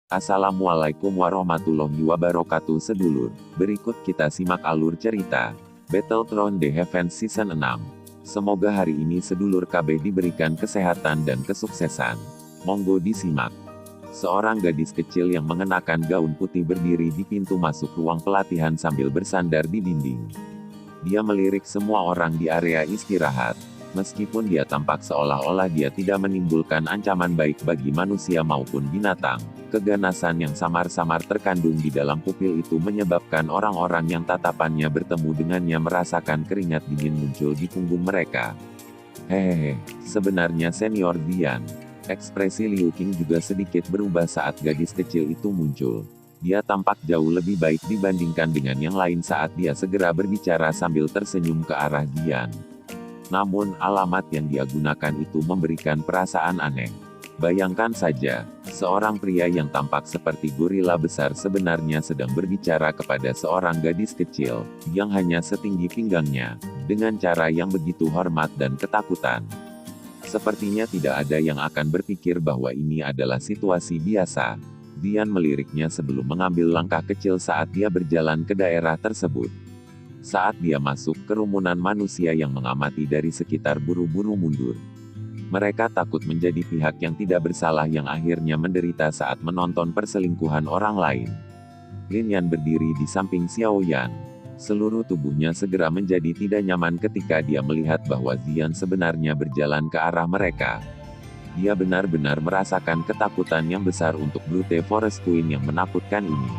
Assalamualaikum warahmatullahi wabarakatuh sedulur. Berikut kita simak alur cerita Battletron The Heavens Season 6. Semoga hari ini sedulur KB diberikan kesehatan dan kesuksesan. Monggo disimak. Seorang gadis kecil yang mengenakan gaun putih berdiri di pintu masuk ruang pelatihan sambil bersandar di dinding. Dia melirik semua orang di area istirahat. Meskipun dia tampak seolah-olah dia tidak menimbulkan ancaman baik bagi manusia maupun binatang, keganasan yang samar-samar terkandung di dalam pupil itu menyebabkan orang-orang yang tatapannya bertemu dengannya merasakan keringat dingin muncul di punggung mereka. Hehehe, sebenarnya Senior Dian. Ekspresi Liu Qing juga sedikit berubah saat gadis kecil itu muncul. Dia tampak jauh lebih baik dibandingkan dengan yang lain saat dia segera berbicara sambil tersenyum ke arah Dian. Namun, alamat yang dia gunakan itu memberikan perasaan aneh. Bayangkan saja, seorang pria yang tampak seperti gorila besar sebenarnya sedang berbicara kepada seorang gadis kecil, yang hanya setinggi pinggangnya, dengan cara yang begitu hormat dan ketakutan. Sepertinya tidak ada yang akan berpikir bahwa ini adalah situasi biasa. Dian meliriknya sebelum mengambil langkah kecil saat dia berjalan ke daerah tersebut. Saat dia masuk, kerumunan manusia yang mengamati dari sekitar buru-buru mundur. Mereka takut menjadi pihak yang tidak bersalah yang akhirnya menderita saat menonton perselingkuhan orang lain. Lin Yan berdiri di samping Xiao Yan. Seluruh tubuhnya segera menjadi tidak nyaman ketika dia melihat bahwa Zian sebenarnya berjalan ke arah mereka. Dia benar-benar merasakan ketakutan yang besar untuk Brute Forest Queen yang menakutkan ini.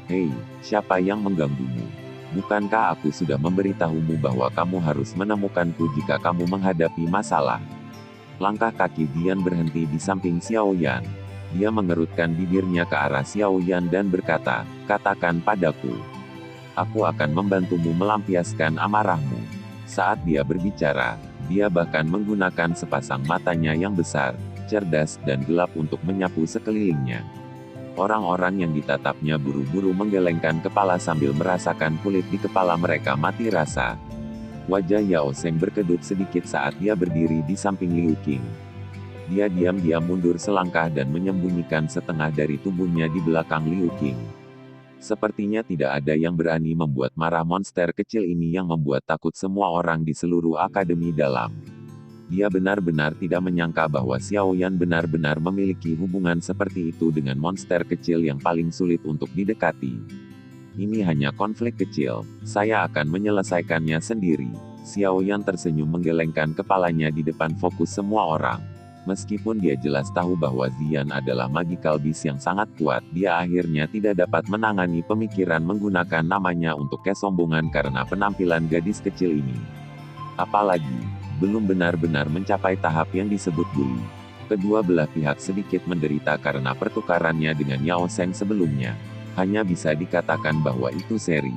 Hei, siapa yang mengganggumu? Bukankah aku sudah memberitahumu bahwa kamu harus menemukanku jika kamu menghadapi masalah? Langkah kaki Dian berhenti di samping Xiao Yan. Dia mengerutkan bibirnya ke arah Xiao Yan dan berkata, "Katakan padaku. Aku akan membantumu melampiaskan amarahmu." Saat dia berbicara, dia bahkan menggunakan sepasang matanya yang besar, cerdas dan gelap untuk menyapu sekelilingnya. Orang-orang yang ditatapnya buru-buru menggelengkan kepala sambil merasakan kulit di kepala mereka mati rasa. Wajah Yao Zheng berkedut sedikit saat dia berdiri di samping Liu Qing. Dia diam-diam mundur selangkah dan menyembunyikan setengah dari tubuhnya di belakang Liu Qing. Sepertinya tidak ada yang berani membuat marah monster kecil ini yang membuat takut semua orang di seluruh akademi dalam. Dia benar-benar tidak menyangka bahwa Xiao Yan benar-benar memiliki hubungan seperti itu dengan monster kecil yang paling sulit untuk didekati. Ini hanya konflik kecil, saya akan menyelesaikannya sendiri. Xiao Yan tersenyum menggelengkan kepalanya di depan fokus semua orang. Meskipun dia jelas tahu bahwa Zian adalah magical beast yang sangat kuat, dia akhirnya tidak dapat menangani pemikiran menggunakan namanya untuk kesombongan karena penampilan gadis kecil ini. Apalagi, belum benar-benar mencapai tahap yang disebut bully. Kedua belah pihak sedikit menderita karena pertukarannya dengan Yao Zheng sebelumnya. Hanya bisa dikatakan bahwa itu seri.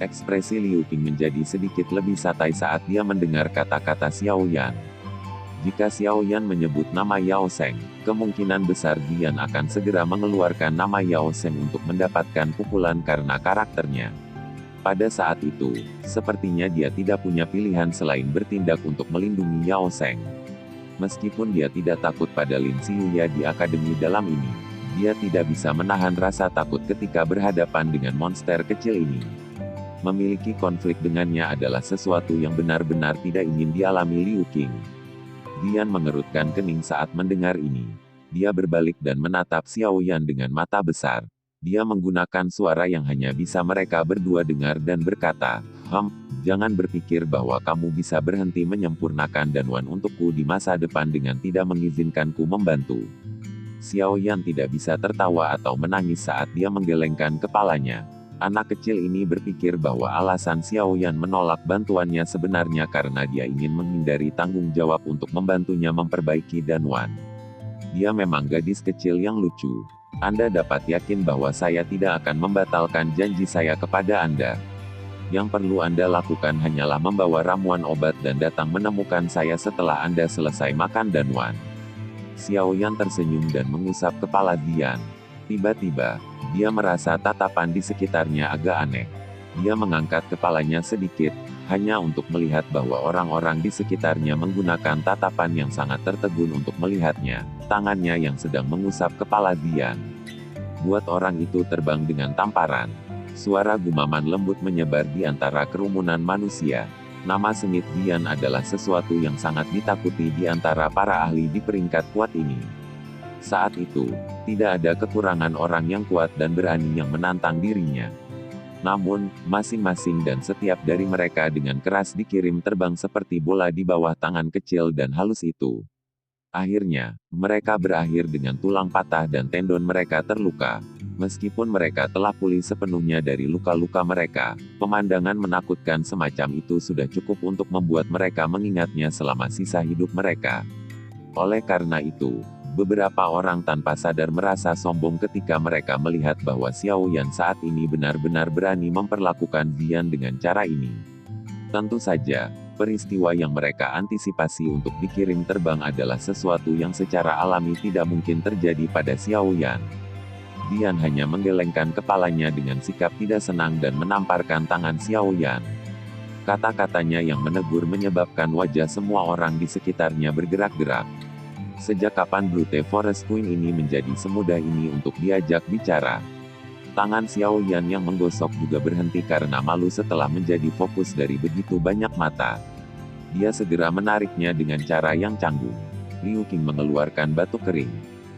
Ekspresi Liu Qing menjadi sedikit lebih santai saat dia mendengar kata-kata Xiao Yan. Jika Xiao Yan menyebut nama Yao Zheng, kemungkinan besar Dian akan segera mengeluarkan nama Yao Zheng untuk mendapatkan pukulan karena karakternya. Pada saat itu, sepertinya dia tidak punya pilihan selain bertindak untuk melindungi Yao Zheng. Meskipun dia tidak takut pada Lin Xiuya di akademi dalam ini, dia tidak bisa menahan rasa takut ketika berhadapan dengan monster kecil ini. Memiliki konflik dengannya adalah sesuatu yang benar-benar tidak ingin dialami Liu Qing. Dian mengerutkan kening saat mendengar ini. Dia berbalik dan menatap Xiao Yan dengan mata besar. Dia menggunakan suara yang hanya bisa mereka berdua dengar dan berkata, jangan berpikir bahwa kamu bisa berhenti menyempurnakan Danwan untukku di masa depan dengan tidak mengizinkanku membantu." Xiao Yan tidak bisa tertawa atau menangis saat dia menggelengkan kepalanya. Anak kecil ini berpikir bahwa alasan Xiao Yan menolak bantuannya sebenarnya karena dia ingin menghindari tanggung jawab untuk membantunya memperbaiki Danwan. Dia memang gadis kecil yang lucu. Anda dapat yakin bahwa saya tidak akan membatalkan janji saya kepada Anda. Yang perlu Anda lakukan hanyalah membawa ramuan obat dan datang menemukan saya setelah Anda selesai makan Danwan. Xiao Yan tersenyum dan mengusap kepala Dian. Tiba-tiba, dia merasa tatapan di sekitarnya agak aneh. Dia mengangkat kepalanya sedikit, hanya untuk melihat bahwa orang-orang di sekitarnya menggunakan tatapan yang sangat tertegun untuk melihatnya, tangannya yang sedang mengusap kepala Dian. buat orang itu terbang dengan tamparan. Suara gumaman lembut menyebar di antara kerumunan manusia. Nama sengit Dian adalah sesuatu yang sangat ditakuti di antara para ahli di peringkat kuat ini. Saat itu, tidak ada kekurangan orang yang kuat dan berani yang menantang dirinya. Namun, masing-masing dan setiap dari mereka dengan keras dikirim terbang seperti bola di bawah tangan kecil dan halus itu. Akhirnya, mereka berakhir dengan tulang patah dan tendon mereka terluka. Meskipun mereka telah pulih sepenuhnya dari luka-luka mereka, pemandangan menakutkan semacam itu sudah cukup untuk membuat mereka mengingatnya selama sisa hidup mereka. Oleh karena itu, beberapa orang tanpa sadar merasa sombong ketika mereka melihat bahwa Xiao Yan saat ini benar-benar berani memperlakukan Dian dengan cara ini. Tentu saja, peristiwa yang mereka antisipasi untuk dikirim terbang adalah sesuatu yang secara alami tidak mungkin terjadi pada Xiao Yan. Dian hanya menggelengkan kepalanya dengan sikap tidak senang dan menamparkan tangan Xiao Yan. Kata-katanya yang menegur menyebabkan wajah semua orang di sekitarnya bergerak-gerak. Sejak kapan Brute Forest Queen ini menjadi semudah ini untuk diajak bicara? Tangan Xiao Yan yang menggosok juga berhenti karena malu setelah menjadi fokus dari begitu banyak mata. Dia segera menariknya dengan cara yang canggung. Liu Qing mengeluarkan batu kering.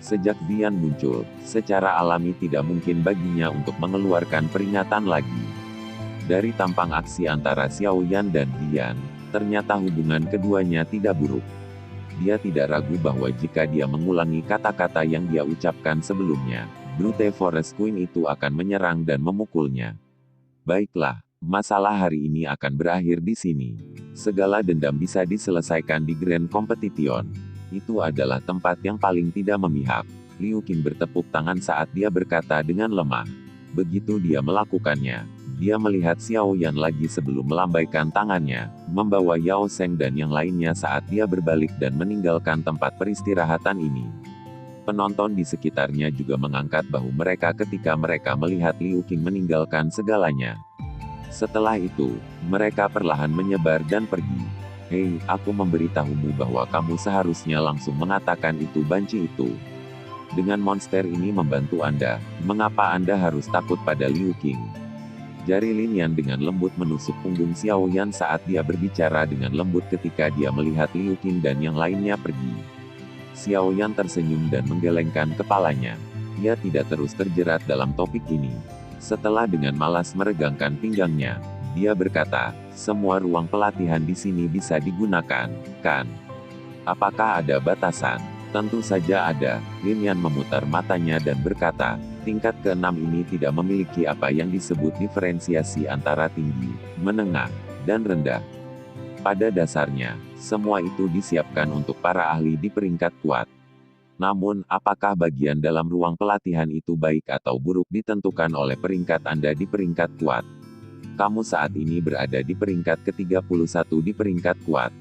Sejak Dian muncul, secara alami tidak mungkin baginya untuk mengeluarkan peringatan lagi. Dari tampang aksi antara Xiao Yan dan Dian, ternyata hubungan keduanya tidak buruk. Dia tidak ragu bahwa jika dia mengulangi kata-kata yang dia ucapkan sebelumnya, Brute Forest Queen itu akan menyerang dan memukulnya. Baiklah, masalah hari ini akan berakhir di sini. Segala dendam bisa diselesaikan di Grand Competition. Itu adalah tempat yang paling tidak memihak. Liu Qing bertepuk tangan saat dia berkata dengan lemah. Begitu dia melakukannya, dia melihat Xiao Yan lagi sebelum melambaikan tangannya, membawa Yao Sheng dan yang lainnya saat dia berbalik dan meninggalkan tempat peristirahatan ini. Penonton di sekitarnya juga mengangkat bahu mereka ketika mereka melihat Liu Qing meninggalkan segalanya. Setelah itu, mereka perlahan menyebar dan pergi. Hei, aku memberitahumu bahwa kamu seharusnya langsung mengatakan itu banci itu. Dengan monster ini membantu Anda, mengapa Anda harus takut pada Liu Qing? Jari Lin Yan dengan lembut menusuk punggung Xiao Yan saat dia berbicara dengan lembut ketika dia melihat Liu Qing dan yang lainnya pergi. Xiao Yan tersenyum dan menggelengkan kepalanya. Dia tidak terus terjerat dalam topik ini. Setelah dengan malas meregangkan pinggangnya, dia berkata, semua ruang pelatihan di sini bisa digunakan, kan? Apakah ada batasan? Tentu saja ada. Lin Yan memutar matanya dan berkata, tingkat ke-6 ini tidak memiliki apa yang disebut diferensiasi antara tinggi, menengah, dan rendah. Pada dasarnya, semua itu disiapkan untuk para ahli di peringkat kuat. Namun, apakah bagian dalam ruang pelatihan itu baik atau buruk ditentukan oleh peringkat Anda di peringkat kuat? Kamu saat ini berada di peringkat ke-31 di peringkat kuat.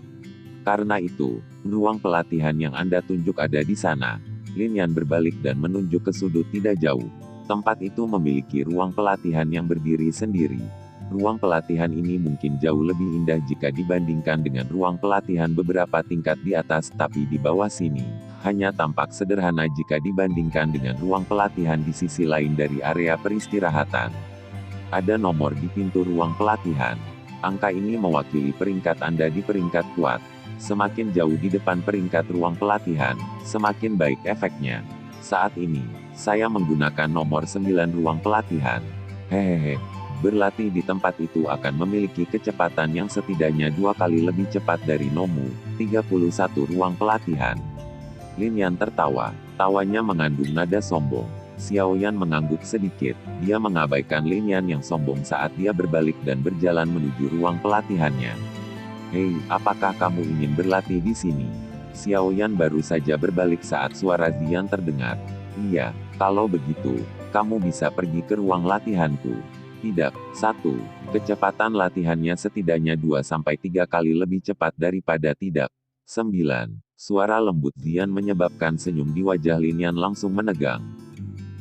Karena itu, ruang pelatihan yang Anda tunjuk ada di sana. Lin Yan berbalik dan menunjuk ke sudut tidak jauh. Tempat itu memiliki ruang pelatihan yang berdiri sendiri. Ruang pelatihan ini mungkin jauh lebih indah jika dibandingkan dengan ruang pelatihan beberapa tingkat di atas, tapi di bawah sini, hanya tampak sederhana jika dibandingkan dengan ruang pelatihan di sisi lain dari area peristirahatan. Ada nomor di pintu ruang pelatihan. Angka ini mewakili peringkat Anda di peringkat kuat. Semakin jauh di depan peringkat ruang pelatihan, semakin baik efeknya. Saat ini, saya menggunakan nomor 9 ruang pelatihan. Hehehe. Berlatih di tempat itu akan memiliki kecepatan yang setidaknya 2 kali lebih cepat dari Nomu, 31 ruang pelatihan. Lin Yan tertawa. Tawanya mengandung nada sombong. Xiao Yan mengangguk sedikit. Dia mengabaikan Lin Yan yang sombong saat dia berbalik dan berjalan menuju ruang pelatihannya. Hei, apakah kamu ingin berlatih di sini? Xiao Yan baru saja berbalik saat suara Dian terdengar. Iya, kalau begitu, kamu bisa pergi ke ruang latihanku. Tidak. 1. Kecepatan latihannya setidaknya 2-3 kali lebih cepat daripada tidak. 9. Suara lembut Dian menyebabkan senyum di wajah Lin Yan langsung menegang.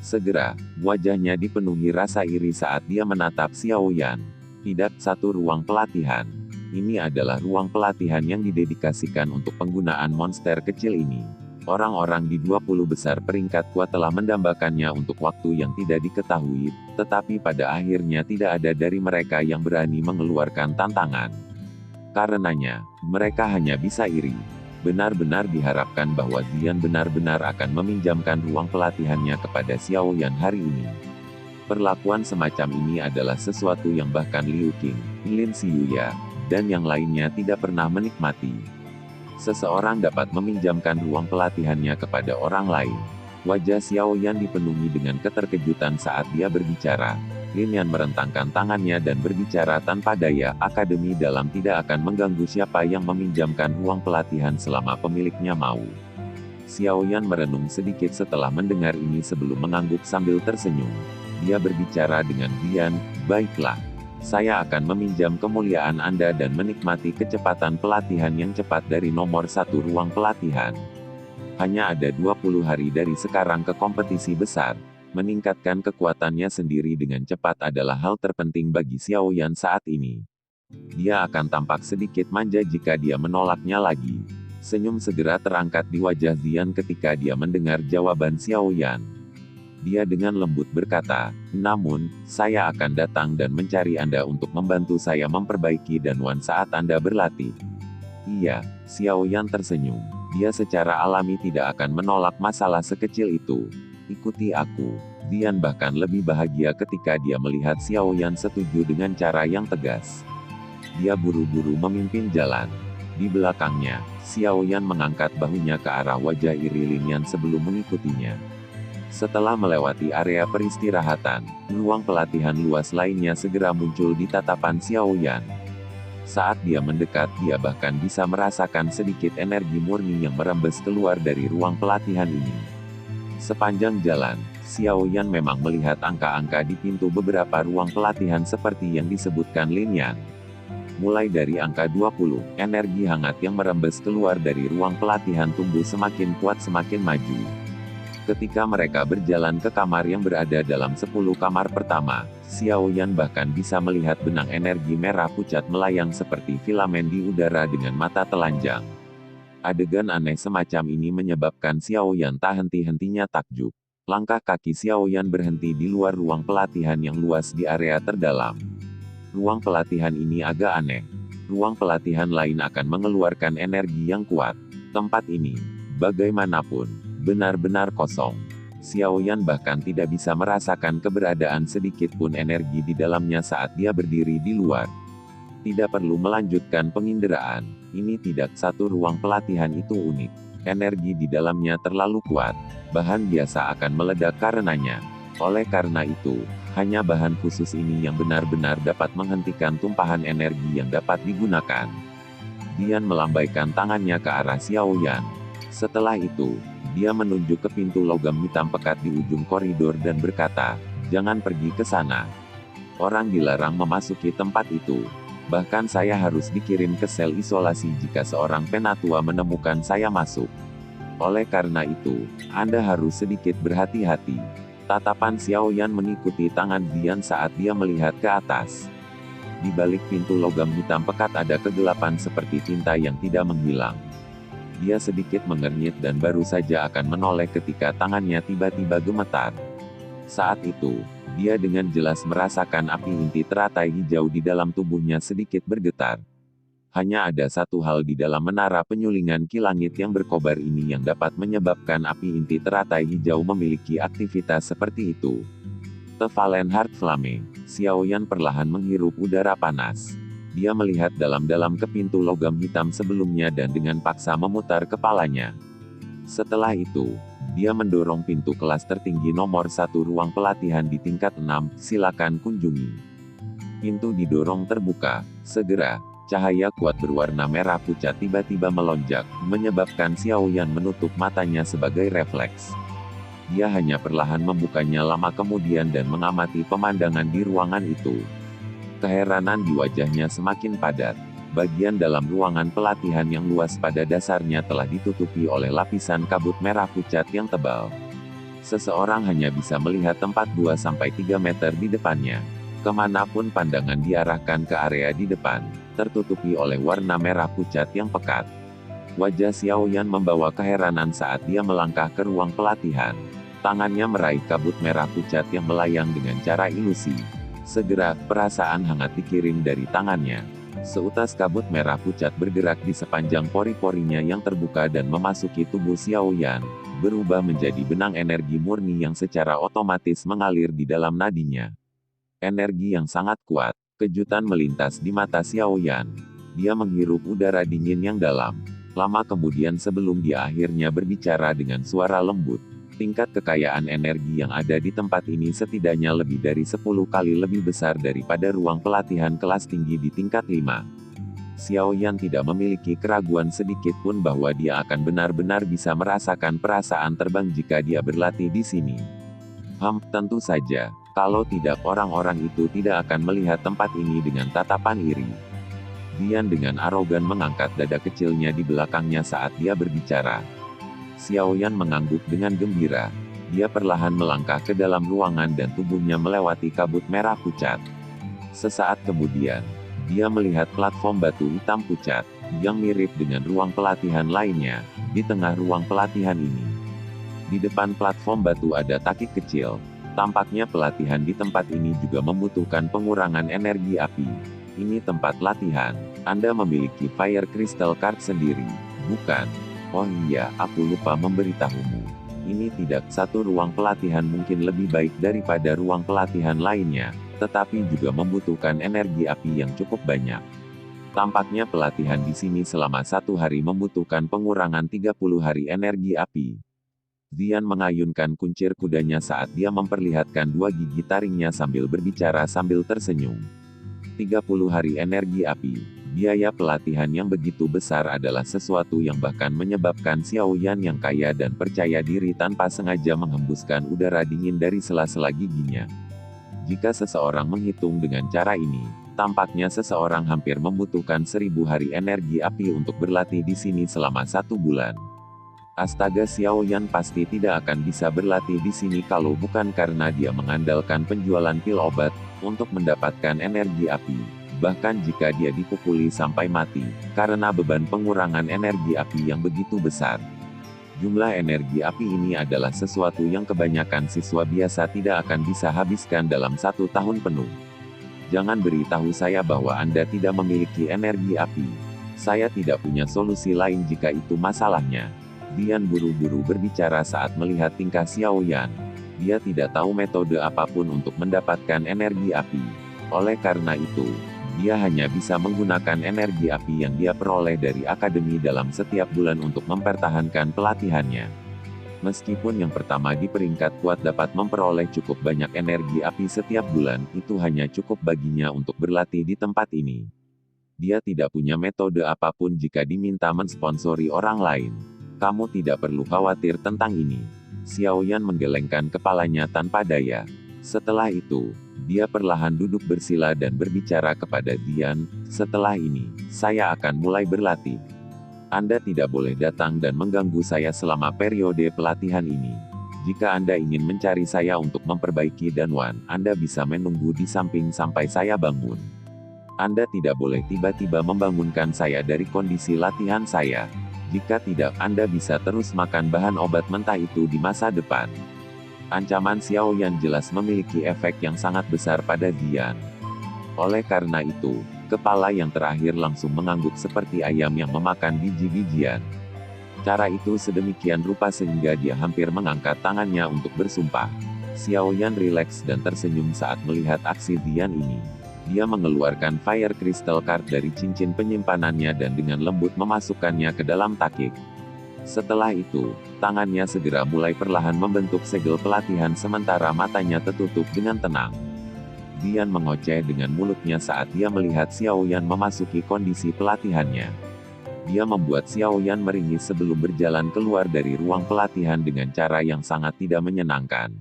Segera, wajahnya dipenuhi rasa iri saat dia menatap Xiao Yan. Tidak. 1 ruang pelatihan. Ini adalah ruang pelatihan yang didedikasikan untuk penggunaan monster kecil ini. Orang-orang di 20 besar peringkat kuat telah mendambakannya untuk waktu yang tidak diketahui, tetapi pada akhirnya tidak ada dari mereka yang berani mengeluarkan tantangan. Karenanya, mereka hanya bisa iri. Benar-benar diharapkan bahwa Ziyan benar-benar akan meminjamkan ruang pelatihannya kepada Xiao Yan hari ini. Perlakuan semacam ini adalah sesuatu yang bahkan Liu Qing, Lin Siyuya, dan yang lainnya tidak pernah menikmati. Seseorang dapat meminjamkan ruang pelatihannya kepada orang lain. Wajah Xiao Yan dipenuhi dengan keterkejutan saat dia berbicara. Lin Yan merentangkan tangannya dan berbicara tanpa daya. Akademi dalam tidak akan mengganggu siapa yang meminjamkan ruang pelatihan selama pemiliknya mau. Xiao Yan merenung sedikit setelah mendengar ini sebelum mengangguk sambil tersenyum. Dia berbicara dengan Ziyan, "Baiklah. Saya akan meminjam kemuliaan Anda dan menikmati kecepatan pelatihan yang cepat dari nomor 1 ruang pelatihan. Hanya ada 20 hari dari sekarang ke kompetisi besar. Meningkatkan kekuatannya sendiri dengan cepat adalah hal terpenting bagi Xiao Yan saat ini. Dia akan tampak sedikit manja jika dia menolaknya lagi." Senyum segera terangkat di wajah Ziyan ketika dia mendengar jawaban Xiao Yan. Dia dengan lembut berkata, "Namun, saya akan datang dan mencari Anda untuk membantu saya memperbaiki danwan saat Anda berlatih." "Iya," Xiao Yan tersenyum. Dia secara alami tidak akan menolak masalah sekecil itu. "Ikuti aku." Ziyan bahkan lebih bahagia ketika dia melihat Xiao Yan setuju dengan cara yang tegas. Dia buru-buru memimpin jalan. Di belakangnya, Xiao Yan mengangkat bahunya ke arah wajah iri Lin Yan sebelum mengikutinya. Setelah melewati area peristirahatan, ruang pelatihan luas lainnya segera muncul di tatapan Xiao Yan. Saat dia mendekat, dia bahkan bisa merasakan sedikit energi murni yang merembes keluar dari ruang pelatihan ini. Sepanjang jalan, Xiao Yan memang melihat angka-angka di pintu beberapa ruang pelatihan seperti yang disebutkan Lin Yan. Mulai dari angka 20, energi hangat yang merembes keluar dari ruang pelatihan tumbuh semakin kuat semakin maju. Ketika mereka berjalan ke kamar yang berada dalam 10 kamar pertama, Xiao Yan bahkan bisa melihat benang energi merah pucat melayang seperti filamen di udara dengan mata telanjang. Adegan aneh semacam ini menyebabkan Xiao Yan tak henti-hentinya takjub. Langkah kaki Xiao Yan berhenti di luar ruang pelatihan yang luas di area terdalam. Ruang pelatihan ini agak aneh. Ruang pelatihan lain akan mengeluarkan energi yang kuat. Tempat ini, bagaimanapun, benar-benar kosong. Xiao Yan bahkan tidak bisa merasakan keberadaan sedikit pun energi di dalamnya saat dia berdiri di luar. Tidak perlu melanjutkan penginderaan. Ini tidak satu ruang pelatihan itu unik. Energi di dalamnya terlalu kuat. Bahan biasa akan meledak karenanya. Oleh karena itu, hanya bahan khusus ini yang benar-benar dapat menghentikan tumpahan energi yang dapat digunakan. Dian melambaikan tangannya ke arah Xiao Yan. Setelah itu, dia menunjuk ke pintu logam hitam pekat di ujung koridor dan berkata, "Jangan pergi ke sana. Orang dilarang memasuki tempat itu. Bahkan saya harus dikirim ke sel isolasi jika seorang penatua menemukan saya masuk. Oleh karena itu, Anda harus sedikit berhati-hati." Tatapan Xiao Yan mengikuti tangan Dian saat dia melihat ke atas. Di balik pintu logam hitam pekat ada kegelapan seperti tinta yang tidak menghilang. Dia sedikit mengernyit dan baru saja akan menoleh ketika tangannya tiba-tiba gemetar. Saat itu, dia dengan jelas merasakan api inti teratai hijau di dalam tubuhnya sedikit bergetar. Hanya ada satu hal di dalam menara penyulingan ki langit yang berkobar ini yang dapat menyebabkan api inti teratai hijau memiliki aktivitas seperti itu. The Fallen Heart Flame. Xiao Yan perlahan menghirup udara panas. Dia melihat dalam-dalam ke pintu logam hitam sebelumnya dan dengan paksa memutar kepalanya. Setelah itu, dia mendorong pintu kelas tertinggi nomor 1 ruang pelatihan di tingkat 6, silakan kunjungi. Pintu didorong terbuka. Segera, cahaya kuat berwarna merah pucat tiba-tiba melonjak, menyebabkan Xiao Yan menutup matanya sebagai refleks. Dia hanya perlahan membukanya lama kemudian dan mengamati pemandangan di ruangan itu. Keheranan di wajahnya semakin padat. Bagian dalam ruangan pelatihan yang luas pada dasarnya telah ditutupi oleh lapisan kabut merah pucat yang tebal. Seseorang hanya bisa melihat tempat 2-3 meter di depannya. Kemanapun pandangan diarahkan ke area di depan, tertutupi oleh warna merah pucat yang pekat. Wajah Xiao Yan membawa keheranan saat dia melangkah ke ruang pelatihan. Tangannya meraih kabut merah pucat yang melayang dengan cara ilusi. Segera, perasaan hangat dikirim dari tangannya. Seutas kabut merah pucat bergerak di sepanjang pori-porinya yang terbuka dan memasuki tubuh Xiao Yan, berubah menjadi benang energi murni yang secara otomatis mengalir di dalam nadinya. Energi yang sangat kuat. Kejutan melintas di mata Xiao Yan. Dia menghirup udara dingin yang dalam. Lama kemudian sebelum dia akhirnya berbicara dengan suara lembut. Tingkat kekayaan energi yang ada di tempat ini setidaknya lebih dari 10 kali lebih besar daripada ruang pelatihan kelas tinggi di tingkat 5. Xiao Yan tidak memiliki keraguan sedikit pun bahwa dia akan benar-benar bisa merasakan perasaan terbang jika dia berlatih di sini. Tentu saja. Kalau tidak, orang-orang itu tidak akan melihat tempat ini dengan tatapan iri. Dian dengan arogan mengangkat dada kecilnya di belakangnya saat dia berbicara. Xiao Yan mengangguk dengan gembira. Dia perlahan melangkah ke dalam ruangan dan tubuhnya melewati kabut merah pucat. Sesaat kemudian, dia melihat platform batu hitam pucat, yang mirip dengan ruang pelatihan lainnya, di tengah ruang pelatihan ini. Di depan platform batu ada takik kecil. Tampaknya pelatihan di tempat ini juga membutuhkan pengurangan energi api. Ini tempat latihan. Anda memiliki Fire Crystal Card sendiri, bukan? Oh iya, aku lupa memberitahumu. Ini tidak satu ruang pelatihan mungkin lebih baik daripada ruang pelatihan lainnya, tetapi juga membutuhkan energi api yang cukup banyak. Tampaknya pelatihan di sini selama 1 hari membutuhkan pengurangan 30 hari energi api. Dian mengayunkan kuncir kudanya saat dia memperlihatkan 2 gigi taringnya sambil berbicara sambil tersenyum. 30 hari energi api. Biaya pelatihan yang begitu besar adalah sesuatu yang bahkan menyebabkan Xiao Yan yang kaya dan percaya diri tanpa sengaja menghembuskan udara dingin dari sela-sela giginya. Jika seseorang menghitung dengan cara ini, tampaknya seseorang hampir membutuhkan 1000 hari energi api untuk berlatih di sini selama 1 bulan. Astaga, Xiao Yan pasti tidak akan bisa berlatih di sini kalau bukan karena dia mengandalkan penjualan pil obat untuk mendapatkan energi api. Bahkan jika dia dipukuli sampai mati, karena beban pengurangan energi api yang begitu besar. Jumlah energi api ini adalah sesuatu yang kebanyakan siswa biasa tidak akan bisa habiskan dalam 1 tahun penuh. Jangan beritahu saya bahwa Anda tidak memiliki energi api. Saya tidak punya solusi lain jika itu masalahnya. Dian buru-buru berbicara saat melihat tingkah Xiao Yan. Dia tidak tahu metode apapun untuk mendapatkan energi api. Oleh karena itu, dia hanya bisa menggunakan energi api yang dia peroleh dari akademi dalam setiap bulan untuk mempertahankan pelatihannya. Meskipun yang pertama di peringkat kuat dapat memperoleh cukup banyak energi api setiap bulan, itu hanya cukup baginya untuk berlatih di tempat ini. Dia tidak punya metode apapun jika diminta mensponsori orang lain. Kamu tidak perlu khawatir tentang ini. Xiao Yan menggelengkan kepalanya tanpa daya. Setelah itu, dia perlahan duduk bersila dan berbicara kepada Dian, setelah ini, saya akan mulai berlatih. Anda tidak boleh datang dan mengganggu saya selama periode pelatihan ini. Jika Anda ingin mencari saya untuk memperbaiki Danwan, Anda bisa menunggu di samping sampai saya bangun. Anda tidak boleh tiba-tiba membangunkan saya dari kondisi latihan saya. Jika tidak, Anda bisa terus makan bahan obat mentah itu di masa depan. Ancaman Xiao Yan jelas memiliki efek yang sangat besar pada Dian. Oleh karena itu, kepala yang terakhir langsung mengangguk seperti ayam yang memakan biji-bijian. Cara itu sedemikian rupa sehingga dia hampir mengangkat tangannya untuk bersumpah. Xiao Yan rileks dan tersenyum saat melihat aksi Dian ini. Dia mengeluarkan Fire Crystal Card dari cincin penyimpanannya dan dengan lembut memasukkannya ke dalam takik. Setelah itu, tangannya segera mulai perlahan membentuk segel pelatihan sementara matanya tertutup dengan tenang. Dian mengoceh dengan mulutnya saat dia melihat Xiao Yan memasuki kondisi pelatihannya. Dia membuat Xiao Yan meringis sebelum berjalan keluar dari ruang pelatihan dengan cara yang sangat tidak menyenangkan.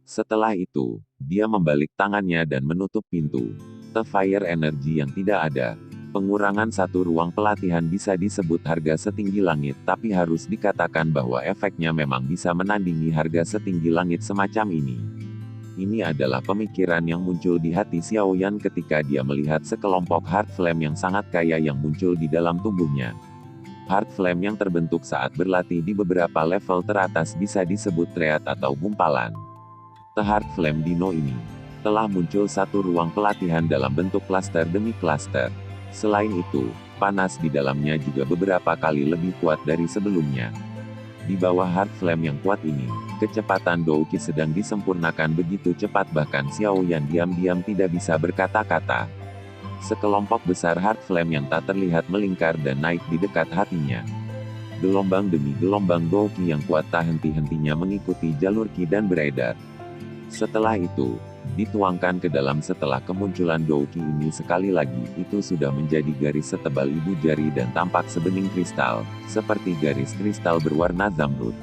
Setelah itu, dia membalik tangannya dan menutup pintu. The Fire Energy yang tidak ada. Pengurangan 1 ruang pelatihan bisa disebut harga setinggi langit, tapi harus dikatakan bahwa efeknya memang bisa menandingi harga setinggi langit semacam ini. Ini adalah pemikiran yang muncul di hati Xiao Yan ketika dia melihat sekelompok Heart Flame yang sangat kaya yang muncul di dalam tubuhnya. Heart Flame yang terbentuk saat berlatih di beberapa level teratas bisa disebut triad atau gumpalan. The Heart Flame Dino ini telah muncul satu ruang pelatihan dalam bentuk klaster demi klaster. Selain itu, panas di dalamnya juga beberapa kali lebih kuat dari sebelumnya. Di bawah Heart Flame yang kuat ini, kecepatan Douki sedang disempurnakan begitu cepat bahkan Xiao Yan diam-diam tidak bisa berkata-kata. Sekelompok besar Heart Flame yang tak terlihat melingkar dan naik di dekat hatinya. Gelombang demi gelombang Douki yang kuat tak henti-hentinya mengikuti jalur Qi dan beredar. Setelah itu, dituangkan ke dalam. Setelah kemunculan Douki ini sekali lagi, itu sudah menjadi garis setebal ibu jari dan tampak sebening kristal, seperti garis kristal berwarna zamrud.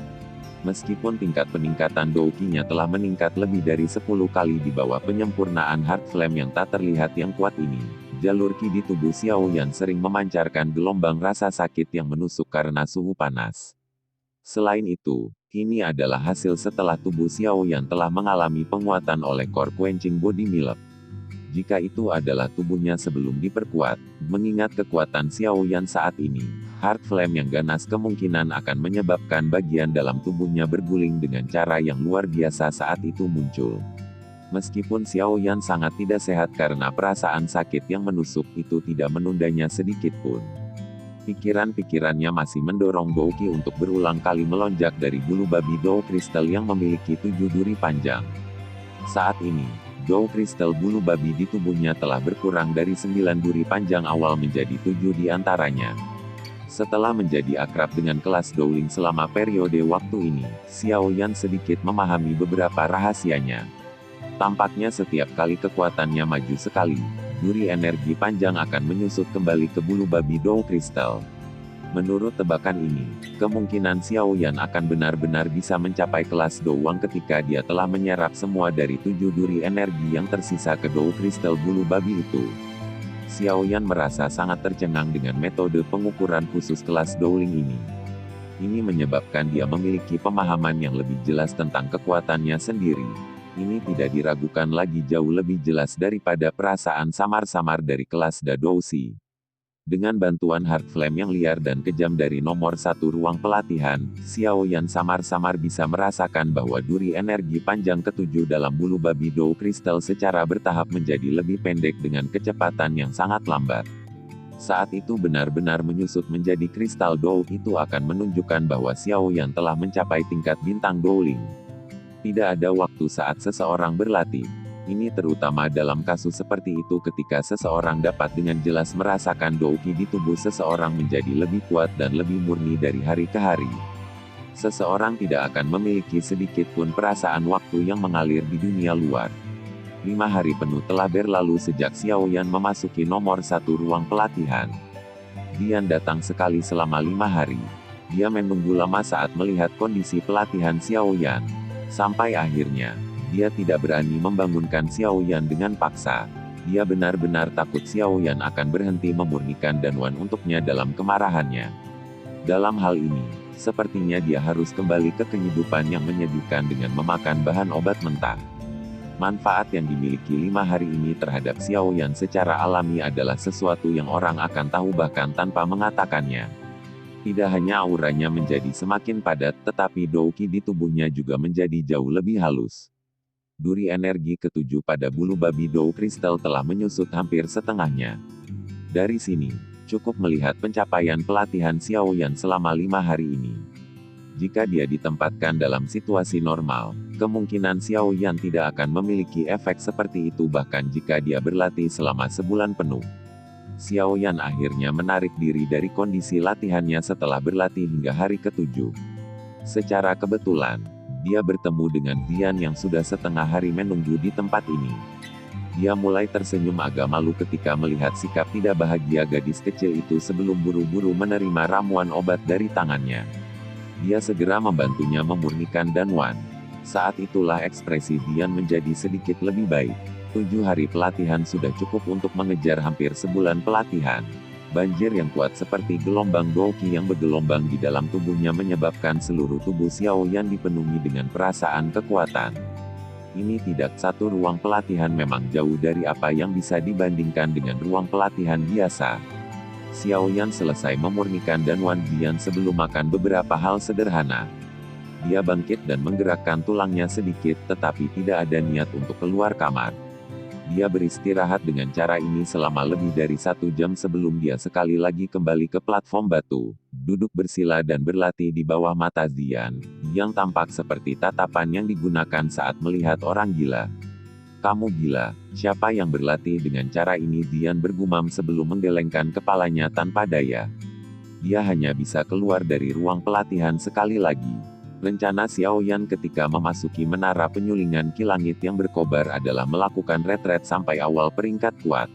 Meskipun tingkat peningkatan Douki-nya telah meningkat lebih dari 10 kali di bawah penyempurnaan Heart Flame yang tak terlihat yang kuat ini, jalur Qi di tubuh Xiao Yan sering memancarkan gelombang rasa sakit yang menusuk karena suhu panas. Selain itu, ini adalah hasil setelah tubuh Xiao Yan telah mengalami penguatan oleh Core Quenching Body Milk. Jika itu adalah tubuhnya sebelum diperkuat, mengingat kekuatan Xiao Yan saat ini, Heart Flame yang ganas kemungkinan akan menyebabkan bagian dalam tubuhnya berguling dengan cara yang luar biasa saat itu muncul. Meskipun Xiao Yan sangat tidak sehat karena perasaan sakit yang menusuk, itu tidak menundanya sedikit pun. Pikiran-pikirannya masih mendorong Douki untuk berulang kali melonjak dari bulu babi Dou Kristal yang memiliki 7 duri panjang. Saat ini, Dou Kristal bulu babi di tubuhnya telah berkurang dari 9 duri panjang awal menjadi 7 di antaranya. Setelah menjadi akrab dengan kelas Douling selama periode waktu ini, Xiao Yan sedikit memahami beberapa rahasianya. Tampaknya setiap kali kekuatannya maju sekali, duri energi panjang akan menyusut kembali ke bulu babi Dou Kristal. Menurut tebakan ini, kemungkinan Xiao Yan akan benar-benar bisa mencapai kelas Douang ketika dia telah menyerap semua dari 7 duri energi yang tersisa ke Dou Kristal bulu babi itu. Xiao Yan merasa sangat tercengang dengan metode pengukuran khusus kelas Douling ini. Ini menyebabkan dia memiliki pemahaman yang lebih jelas tentang kekuatannya sendiri. Ini tidak diragukan lagi jauh lebih jelas daripada perasaan samar-samar dari kelas Da Douci. Dengan bantuan Heart Flame yang liar dan kejam dari nomor 1 ruang pelatihan, Xiao Yan samar-samar bisa merasakan bahwa duri energi panjang ke-7 dalam bulu babi Dou Kristal secara bertahap menjadi lebih pendek dengan kecepatan yang sangat lambat. Saat itu benar-benar menyusut menjadi kristal Dou, itu akan menunjukkan bahwa Xiao Yan telah mencapai tingkat bintang Douling. Tidak ada waktu saat seseorang berlatih. Ini terutama dalam kasus seperti itu ketika seseorang dapat dengan jelas merasakan Douki di tubuh seseorang menjadi lebih kuat dan lebih murni dari hari ke hari. Seseorang tidak akan memiliki sedikit pun perasaan waktu yang mengalir di dunia luar. 5 hari penuh telah berlalu sejak Xiao Yan memasuki nomor 1 ruang pelatihan. Dian datang sekali selama 5 hari. Dia menunggu lama saat melihat kondisi pelatihan Xiao Yan. Sampai akhirnya, dia tidak berani membangunkan Xiao Yan dengan paksa. Dia benar-benar takut Xiao Yan akan berhenti memurnikan Danwan untuknya dalam kemarahannya. Dalam hal ini, sepertinya dia harus kembali ke kehidupan yang menyedihkan dengan memakan bahan obat mentah. Manfaat yang dimiliki 5 hari ini terhadap Xiao Yan secara alami adalah sesuatu yang orang akan tahu bahkan tanpa mengatakannya. Tidak hanya auranya menjadi semakin padat, tetapi Douki di tubuhnya juga menjadi jauh lebih halus. Duri energi ke-7 pada bulu babi Dou Kristal telah menyusut hampir setengahnya. Dari sini, cukup melihat pencapaian pelatihan Xiao Yan selama 5 hari ini. Jika dia ditempatkan dalam situasi normal, kemungkinan Xiao Yan tidak akan memiliki efek seperti itu bahkan jika dia berlatih selama sebulan penuh. Xiao Yan akhirnya menarik diri dari kondisi latihannya setelah berlatih hingga hari ke-7. Secara kebetulan, dia bertemu dengan Dian yang sudah setengah hari menunggu di tempat ini. Dia mulai tersenyum agak malu ketika melihat sikap tidak bahagia gadis kecil itu sebelum buru-buru menerima ramuan obat dari tangannya. Dia segera membantunya memurnikan Danwan. Saat itulah ekspresi Dian menjadi sedikit lebih baik. 7 hari pelatihan sudah cukup untuk mengejar hampir sebulan pelatihan. Banjir yang kuat seperti gelombang Douki yang bergelombang di dalam tubuhnya menyebabkan seluruh tubuh Xiao Yan dipenuhi dengan perasaan kekuatan. Ini tidak satu ruang pelatihan memang jauh dari apa yang bisa dibandingkan dengan ruang pelatihan biasa. Xiao Yan selesai memurnikan dan Wan Jian sebelum makan beberapa hal sederhana. Dia bangkit dan menggerakkan tulangnya sedikit, tetapi tidak ada niat untuk keluar kamar. Dia beristirahat dengan cara ini selama lebih dari 1 jam sebelum dia sekali lagi kembali ke platform batu, duduk bersila dan berlatih di bawah mata Zian, yang tampak seperti tatapan yang digunakan saat melihat orang gila. Kamu gila, siapa yang berlatih dengan cara ini? Zian bergumam sebelum menggelengkan kepalanya tanpa daya. Dia hanya bisa keluar dari ruang pelatihan sekali lagi. Rencana Xiao Yan ketika memasuki menara penyulingan kilangit yang berkobar adalah melakukan retret sampai awal peringkat kuat.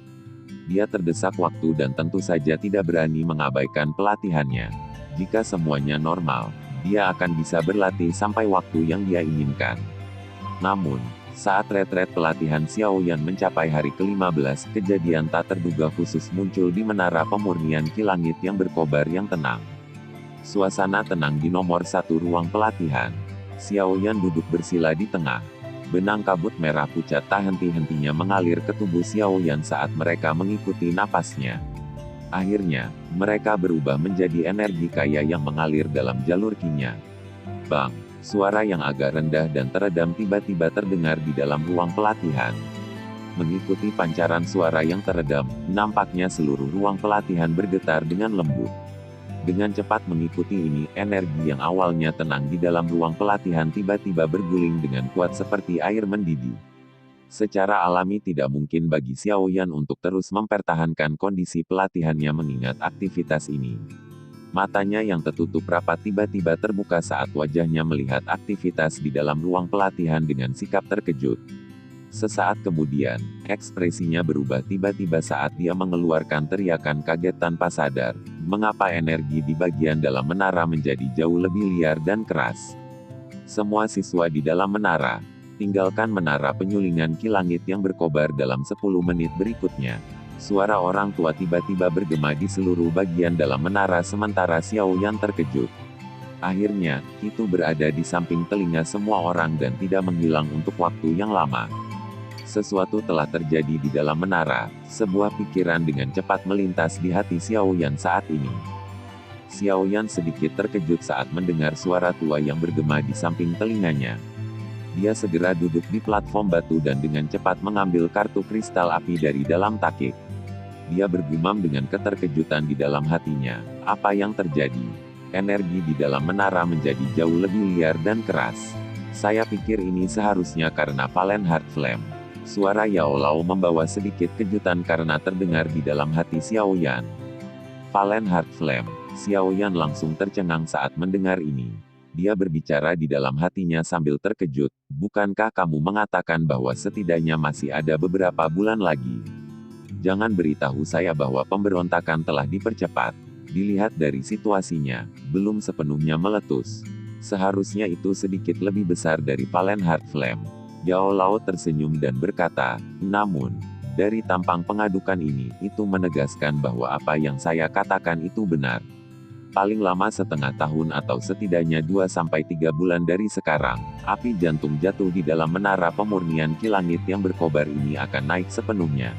Dia terdesak waktu dan tentu saja tidak berani mengabaikan pelatihannya. Jika semuanya normal, dia akan bisa berlatih sampai waktu yang dia inginkan. Namun, saat retret pelatihan Xiao Yan mencapai hari ke-15, kejadian tak terduga khusus muncul di menara pemurnian kilangit yang berkobar yang tenang. Suasana tenang di nomor 1 ruang pelatihan. Xiao Yan duduk bersila di tengah. Benang kabut merah pucat tak henti-hentinya mengalir ke tubuh Xiao Yan saat mereka mengikuti napasnya. Akhirnya, mereka berubah menjadi energi kaya yang mengalir dalam jalur qi-nya. Bang! Suara yang agak rendah dan teredam tiba-tiba terdengar di dalam ruang pelatihan. Mengikuti pancaran suara yang teredam, nampaknya seluruh ruang pelatihan bergetar dengan lembut. Dengan cepat mengikuti ini, energi yang awalnya tenang di dalam ruang pelatihan tiba-tiba berguling dengan kuat seperti air mendidih. Secara alami tidak mungkin bagi Xiao Yan untuk terus mempertahankan kondisi pelatihannya mengingat aktivitas ini. Matanya yang tertutup rapat tiba-tiba terbuka saat wajahnya melihat aktivitas di dalam ruang pelatihan dengan sikap terkejut. Sesaat kemudian, ekspresinya berubah tiba-tiba saat dia mengeluarkan teriakan kaget tanpa sadar. Mengapa energi di bagian dalam menara menjadi jauh lebih liar dan keras? Semua siswa di dalam menara, tinggalkan menara penyulingan kilangit yang berkobar dalam 10 menit berikutnya. Suara orang tua tiba-tiba bergema di seluruh bagian dalam menara sementara Xiao Yan terkejut. Akhirnya, itu berada di samping telinga semua orang dan tidak menghilang untuk waktu yang lama. Sesuatu telah terjadi di dalam menara, sebuah pikiran dengan cepat melintas di hati Xiao Yan saat ini. Xiao Yan sedikit terkejut saat mendengar suara tua yang bergema di samping telinganya. Dia segera duduk di platform batu dan dengan cepat mengambil kartu kristal api dari dalam takik. Dia bergumam dengan keterkejutan di dalam hatinya, apa yang terjadi? Energi di dalam menara menjadi jauh lebih liar dan keras. Saya pikir ini seharusnya karena Valen Heart Flame. Suara Yao Lao membawa sedikit kejutan karena terdengar di dalam hati Xiao Yan. Valen Heart Flame. Xiao Yan langsung tercengang saat mendengar ini. Dia berbicara di dalam hatinya sambil terkejut, bukankah kamu mengatakan bahwa setidaknya masih ada beberapa bulan lagi? Jangan beritahu saya bahwa pemberontakan telah dipercepat. Dilihat dari situasinya, belum sepenuhnya meletus. Seharusnya itu sedikit lebih besar dari Valen Heart Flame. Yao Lao tersenyum dan berkata, namun, dari tampang pengadukan ini, itu menegaskan bahwa apa yang saya katakan itu benar. Paling lama setengah tahun atau setidaknya 2-3 bulan dari sekarang, api jantung jatuh di dalam menara pemurnian kilangit yang berkobar ini akan naik sepenuhnya.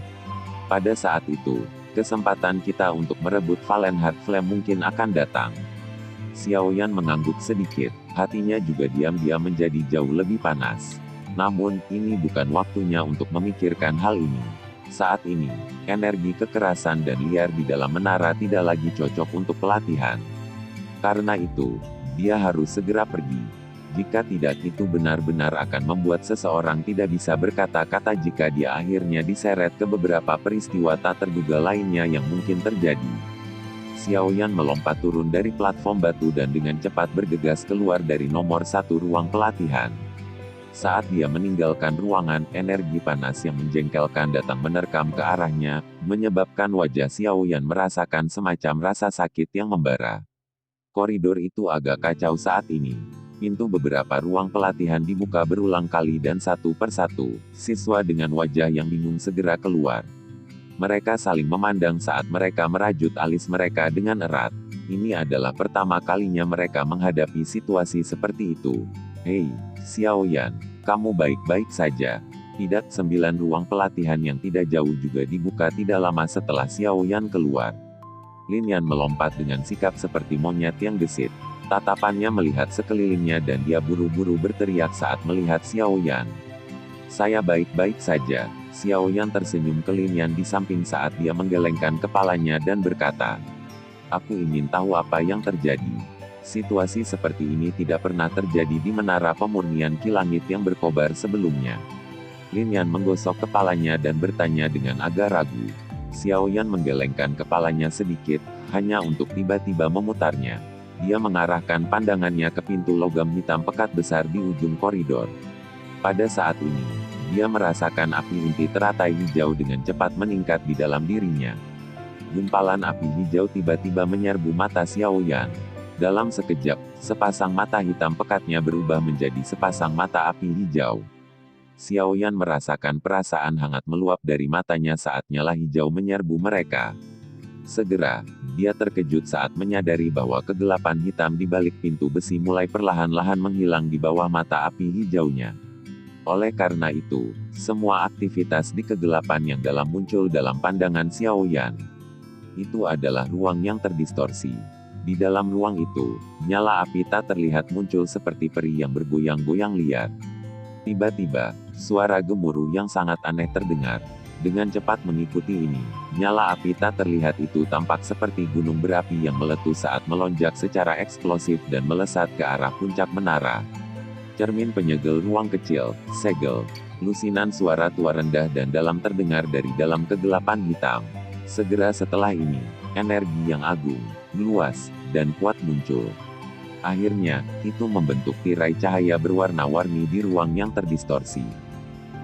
Pada saat itu, kesempatan kita untuk merebut Valen Heart Flame mungkin akan datang. Xiao Yan mengangguk sedikit, hatinya juga diam-diam menjadi jauh lebih panas. Namun, ini bukan waktunya untuk memikirkan hal ini. Saat ini, energi kekerasan dan liar di dalam menara tidak lagi cocok untuk pelatihan. Karena itu, dia harus segera pergi. Jika tidak, itu benar-benar akan membuat seseorang tidak bisa berkata-kata jika dia akhirnya diseret ke beberapa peristiwa tak terduga lainnya yang mungkin terjadi. Xiao Yan melompat turun dari platform batu dan dengan cepat bergegas keluar dari nomor 1 ruang pelatihan. Saat dia meninggalkan ruangan, energi panas yang menjengkelkan datang menerkam ke arahnya, menyebabkan wajah Xiao Yan merasakan semacam rasa sakit yang membara. Koridor itu agak kacau saat ini. Pintu beberapa ruang pelatihan dibuka berulang kali dan satu persatu, siswa dengan wajah yang bingung segera keluar. Mereka saling memandang saat mereka merajut alis mereka dengan erat. Ini adalah pertama kalinya mereka menghadapi situasi seperti itu. Hei, Xiao Yan, kamu baik-baik saja. Tidak, 9 ruang pelatihan yang tidak jauh juga dibuka tidak lama setelah Xiao Yan keluar. Lin Yan melompat dengan sikap seperti monyet yang gesit. Tatapannya melihat sekelilingnya dan dia buru-buru berteriak saat melihat Xiao Yan. "Saya baik-baik saja." Xiao Yan tersenyum ke Lin Yan di samping saat dia menggelengkan kepalanya dan berkata, "Aku ingin tahu apa yang terjadi. Situasi seperti ini tidak pernah terjadi di menara pemurnian Ki Langit yang berkobar sebelumnya." Lin Yan menggosok kepalanya dan bertanya dengan agak ragu. Xiao Yan menggelengkan kepalanya sedikit, hanya untuk tiba-tiba memutarnya. Dia mengarahkan pandangannya ke pintu logam hitam pekat besar di ujung koridor. Pada saat ini, dia merasakan api inti teratai hijau dengan cepat meningkat di dalam dirinya. Gumpalan api hijau tiba-tiba menyerbu mata Xiao Yan. Dalam sekejap, sepasang mata hitam pekatnya berubah menjadi sepasang mata api hijau. Xiao Yan merasakan perasaan hangat meluap dari matanya saat nyala hijau menyerbu mereka. Segera, dia terkejut saat menyadari bahwa kegelapan hitam di balik pintu besi mulai perlahan-lahan menghilang di bawah mata api hijaunya. Oleh karena itu, semua aktivitas di kegelapan yang dalam muncul dalam pandangan Xiao Yan. Itu adalah ruang yang terdistorsi. Di dalam ruang itu, nyala api tak terlihat muncul seperti peri yang bergoyang-goyang liar. Tiba-tiba, suara gemuruh yang sangat aneh terdengar. Dengan cepat mengikuti ini, nyala api tak terlihat itu tampak seperti gunung berapi yang meletus saat melonjak secara eksplosif dan melesat ke arah puncak menara. Cermin penyegel ruang kecil, segel. Lusinan suara tua rendah dan dalam terdengar dari dalam kegelapan hitam. Segera setelah ini, energi yang agung, luas, dan kuat muncul. Akhirnya, itu membentuk tirai cahaya berwarna-warni di ruang yang terdistorsi.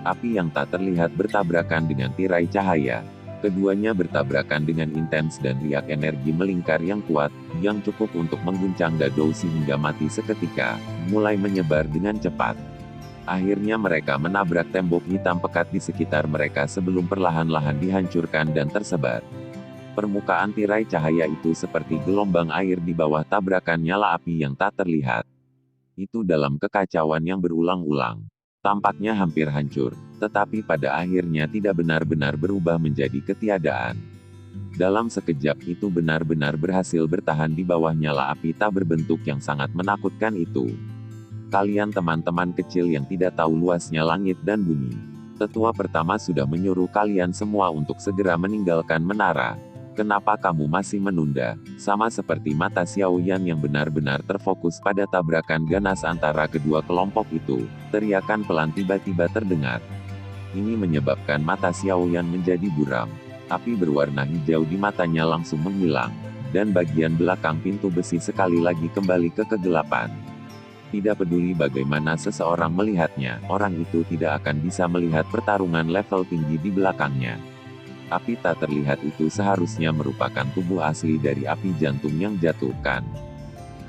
Api yang tak terlihat bertabrakan dengan tirai cahaya. Keduanya bertabrakan dengan intens dan riak energi melingkar yang kuat, yang cukup untuk mengguncang Dadou sehingga mati seketika, mulai menyebar dengan cepat. Akhirnya mereka menabrak tembok hitam pekat di sekitar mereka sebelum perlahan-lahan dihancurkan dan tersebar. Permukaan tirai cahaya itu seperti gelombang air di bawah tabrakan nyala api yang tak terlihat. Itu dalam kekacauan yang berulang-ulang. Tampaknya hampir hancur, tetapi pada akhirnya tidak benar-benar berubah menjadi ketiadaan. Dalam sekejap itu benar-benar berhasil bertahan di bawah nyala api tak berbentuk yang sangat menakutkan itu. Kalian teman-teman kecil yang tidak tahu luasnya langit dan bumi. Tetua pertama sudah menyuruh kalian semua untuk segera meninggalkan menara. Kenapa kamu masih menunda? Sama seperti mata Xiao Yan yang benar-benar terfokus pada tabrakan ganas antara kedua kelompok itu, teriakan pelan tiba-tiba terdengar. Ini menyebabkan mata Xiao Yan menjadi buram. Api berwarna hijau di matanya langsung menghilang, dan bagian belakang pintu besi sekali lagi kembali ke kegelapan. Tidak peduli bagaimana seseorang melihatnya, orang itu tidak akan bisa melihat pertarungan level tinggi di belakangnya. Api tak terlihat itu seharusnya merupakan tubuh asli dari api jantung yang jatuhkan.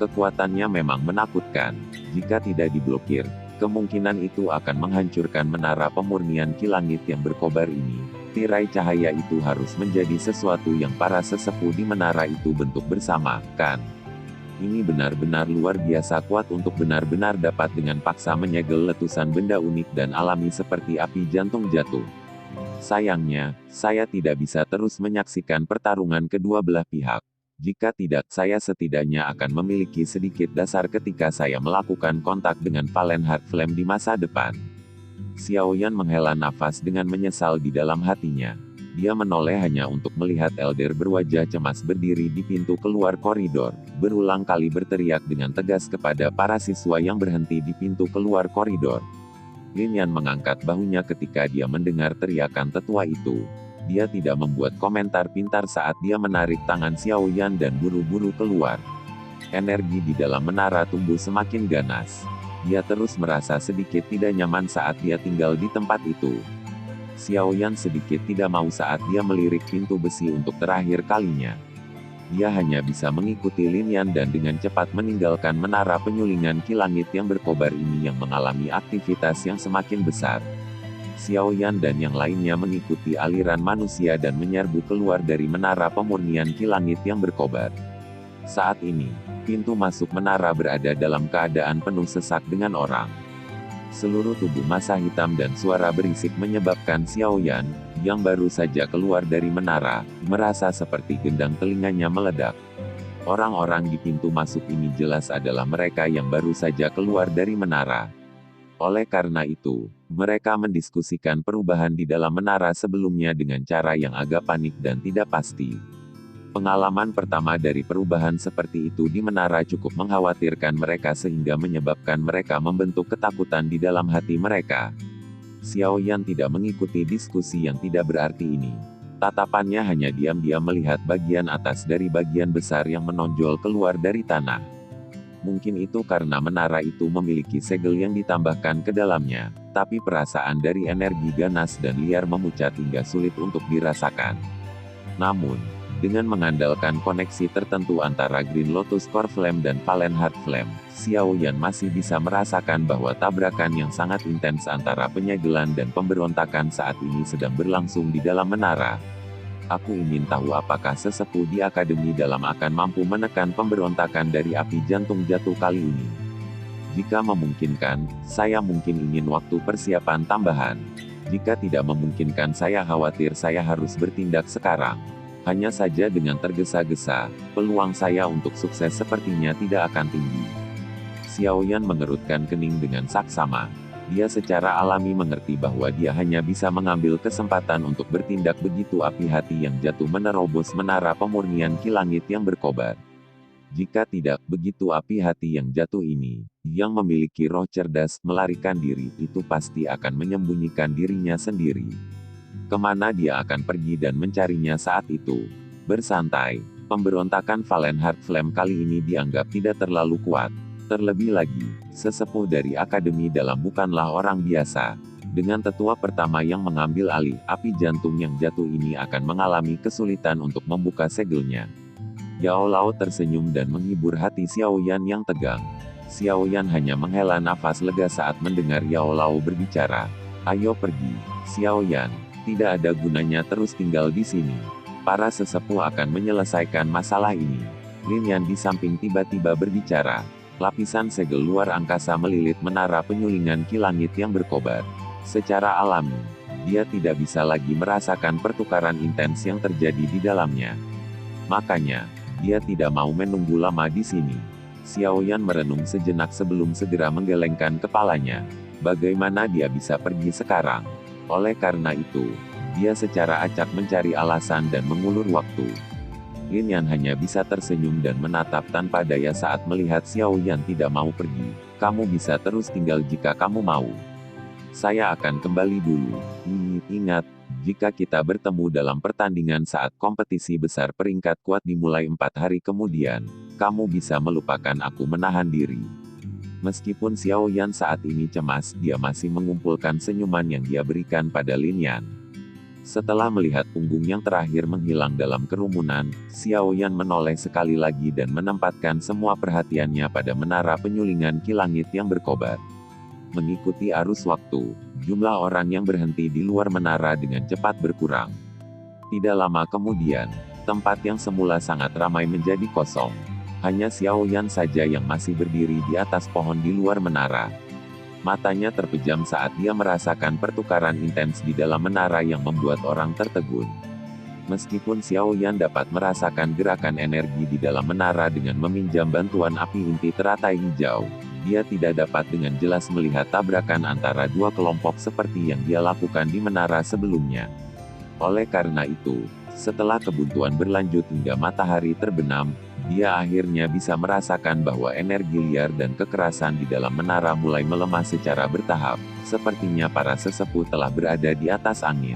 Kekuatannya memang menakutkan. Jika tidak diblokir, kemungkinan itu akan menghancurkan menara pemurnian Ki Langit yang berkobar ini. Tirai cahaya itu harus menjadi sesuatu yang para sesepuh di menara itu bentuk bersama, kan? Ini benar-benar luar biasa kuat untuk benar-benar dapat dengan paksa menyegel letusan benda unik dan alami seperti api jantung jatuh. Sayangnya, saya tidak bisa terus menyaksikan pertarungan kedua belah pihak. Jika tidak, saya setidaknya akan memiliki sedikit dasar ketika saya melakukan kontak dengan Valen Heart Flame di masa depan. Xiao Yan menghela nafas dengan menyesal di dalam hatinya. Dia menoleh hanya untuk melihat Elder berwajah cemas berdiri di pintu keluar koridor, berulang kali berteriak dengan tegas kepada para siswa yang berhenti di pintu keluar koridor. Lin Yan mengangkat bahunya ketika dia mendengar teriakan tetua itu. Dia tidak membuat komentar pintar saat dia menarik tangan Xiao Yan dan buru-buru keluar. Energi di dalam menara tumbuh semakin ganas. Dia terus merasa sedikit tidak nyaman saat dia tinggal di tempat itu. Xiao Yan sedikit tidak mau saat dia melirik pintu besi untuk terakhir kalinya. Dia hanya bisa mengikuti Lin Yan dan dengan cepat meninggalkan menara penyulingan Ki Langit yang berkobar ini yang mengalami aktivitas yang semakin besar. Xiao Yan dan yang lainnya mengikuti aliran manusia dan menyerbu keluar dari menara pemurnian Ki Langit yang berkobar. Saat ini, pintu masuk menara berada dalam keadaan penuh sesak dengan orang. Seluruh tubuh massa hitam dan suara berisik menyebabkan Xiao Yan, yang baru saja keluar dari menara, merasa seperti gendang telinganya meledak. Orang-orang di pintu masuk ini jelas adalah mereka yang baru saja keluar dari menara. Oleh karena itu, mereka mendiskusikan perubahan di dalam menara sebelumnya dengan cara yang agak panik dan tidak pasti. Pengalaman pertama dari perubahan seperti itu di menara cukup mengkhawatirkan mereka sehingga menyebabkan mereka membentuk ketakutan di dalam hati mereka. Xiao Yan tidak mengikuti diskusi yang tidak berarti ini. Tatapannya hanya diam-diam melihat bagian atas dari bagian besar yang menonjol keluar dari tanah. Mungkin itu karena menara itu memiliki segel yang ditambahkan ke dalamnya, tapi perasaan dari energi ganas dan liar memucat hingga sulit untuk dirasakan. Namun, dengan mengandalkan koneksi tertentu antara Green Lotus Core Flame dan Valen Heart Flame, Xiao Yan masih bisa merasakan bahwa tabrakan yang sangat intens antara penyegelan dan pemberontakan saat ini sedang berlangsung di dalam menara. Aku ingin tahu apakah sesepuh di Akademi Dalam akan mampu menekan pemberontakan dari api jantung jatuh kali ini. Jika memungkinkan, saya mungkin ingin waktu persiapan tambahan. Jika tidak memungkinkan, saya khawatir saya harus bertindak sekarang. Hanya saja dengan tergesa-gesa, peluang saya untuk sukses sepertinya tidak akan tinggi. Xiao Yan mengerutkan kening dengan saksama. Dia secara alami mengerti bahwa dia hanya bisa mengambil kesempatan untuk bertindak begitu api hati yang jatuh menerobos menara pemurnian kilangit yang berkobar. Jika tidak, begitu api hati yang jatuh ini, yang memiliki roh cerdas, melarikan diri, itu pasti akan menyembunyikan dirinya sendiri. Kemana dia akan pergi dan mencarinya saat itu? Bersantai, pemberontakan Valen Heart Flame kali ini dianggap tidak terlalu kuat. Terlebih lagi, sesepuh dari Akademi Dalam bukanlah orang biasa. Dengan tetua pertama yang mengambil alih, api jantung yang jatuh ini akan mengalami kesulitan untuk membuka segelnya. Yao Lao tersenyum dan menghibur hati Xiao Yan yang tegang. Xiao Yan hanya menghela nafas lega saat mendengar Yao Lao berbicara. Ayo pergi, Xiao Yan. Tidak ada gunanya terus tinggal di sini. Para sesepuh akan menyelesaikan masalah ini. Lin Yan di samping tiba-tiba berbicara. Lapisan segel luar angkasa melilit menara penyulingan kilangit yang berkobar. Secara alami, dia tidak bisa lagi merasakan pertukaran intens yang terjadi di dalamnya. Makanya, dia tidak mau menunggu lama di sini. Xiao Yan merenung sejenak sebelum segera menggelengkan kepalanya. Bagaimana dia bisa pergi sekarang? Oleh karena itu, dia secara acak mencari alasan dan mengulur waktu. Lin Yan hanya bisa tersenyum dan menatap tanpa daya saat melihat Xiao Yan tidak mau pergi. Kamu bisa terus tinggal jika kamu mau. Saya akan kembali dulu. Ingat, jika kita bertemu dalam pertandingan saat kompetisi besar peringkat kuat dimulai 4 hari kemudian, kamu bisa melupakan aku menahan diri. Meskipun Xiao Yan saat ini cemas, dia masih mengumpulkan senyuman yang dia berikan pada Lin Yan. Setelah melihat punggung yang terakhir menghilang dalam kerumunan, Xiao Yan menoleh sekali lagi dan menempatkan semua perhatiannya pada menara penyulingan kilangit yang berkobar. Mengikuti arus waktu, jumlah orang yang berhenti di luar menara dengan cepat berkurang. Tidak lama kemudian, tempat yang semula sangat ramai menjadi kosong. Hanya Xiao Yan saja yang masih berdiri di atas pohon di luar menara. Matanya terpejam saat dia merasakan pertukaran intens di dalam menara yang membuat orang tertegun. Meskipun Xiao Yan dapat merasakan gerakan energi di dalam menara dengan meminjam bantuan api inti teratai hijau, dia tidak dapat dengan jelas melihat tabrakan antara dua kelompok seperti yang dia lakukan di menara sebelumnya. Oleh karena itu, setelah kebuntuan berlanjut hingga matahari terbenam, dia akhirnya bisa merasakan bahwa energi liar dan kekerasan di dalam menara mulai melemah secara bertahap. Sepertinya para sesepuh telah berada di atas angin.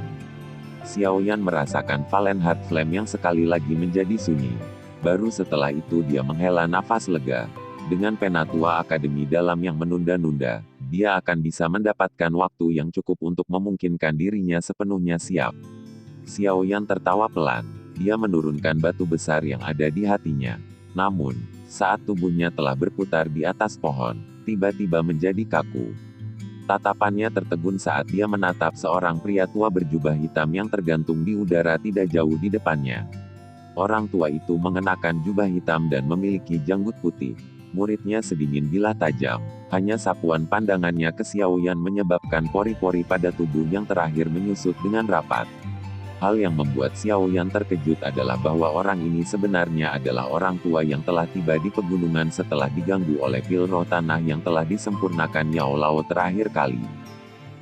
Xiao Yan merasakan Valen Heart Flame yang sekali lagi menjadi sunyi. Baru setelah itu dia menghela nafas lega. Dengan penatua Akademi Dalam yang menunda-nunda, dia akan bisa mendapatkan waktu yang cukup untuk memungkinkan dirinya sepenuhnya siap. Xiao Yan tertawa pelan. Dia menurunkan batu besar yang ada di hatinya. Namun, saat tubuhnya telah berputar di atas pohon, tiba-tiba menjadi kaku. Tatapannya tertegun saat dia menatap seorang pria tua berjubah hitam yang tergantung di udara tidak jauh di depannya. Orang tua itu mengenakan jubah hitam dan memiliki janggut putih. Muridnya sedingin bilah tajam. Hanya sapuan pandangannya ke Xiaoyan menyebabkan pori-pori pada tubuh yang terakhir menyusut dengan rapat. Hal yang membuat Xiaoyan terkejut adalah bahwa orang ini sebenarnya adalah orang tua yang telah tiba di pegunungan setelah diganggu oleh pil roh tanah yang telah disempurnakan Yao Lao terakhir kali.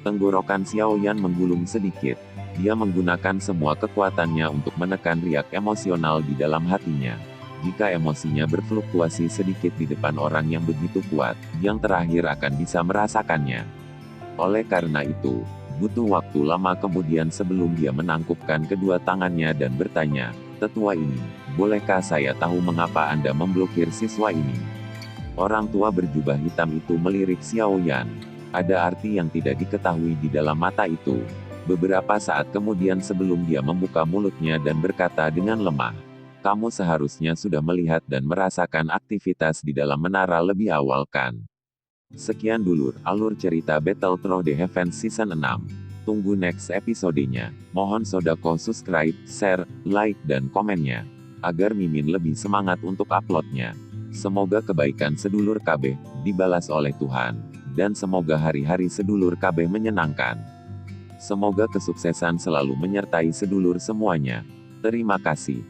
Tenggorokan Xiaoyan menggulung sedikit. Dia menggunakan semua kekuatannya untuk menekan riak emosional di dalam hatinya. Jika emosinya berfluktuasi sedikit di depan orang yang begitu kuat, yang terakhir akan bisa merasakannya. Oleh karena itu, butuh waktu lama kemudian sebelum dia menangkupkan kedua tangannya dan bertanya, "Tetua ini, bolehkah saya tahu mengapa Anda memblokir siswa ini?" Orang tua berjubah hitam itu melirik Xiaoyan. Ada arti yang tidak diketahui di dalam mata itu. Beberapa saat kemudian sebelum dia membuka mulutnya dan berkata dengan lemah, "Kamu seharusnya sudah melihat dan merasakan aktivitas di dalam menara lebih awal kan?" Sekian dulur, alur cerita Battle Through the Heavens Season 6. Tunggu next episodenya. Mohon sodako subscribe, share, like, dan komennya. Agar Mimin lebih semangat untuk uploadnya. Semoga kebaikan sedulur KB dibalas oleh Tuhan. Dan semoga hari-hari sedulur KB menyenangkan. Semoga kesuksesan selalu menyertai sedulur semuanya. Terima kasih.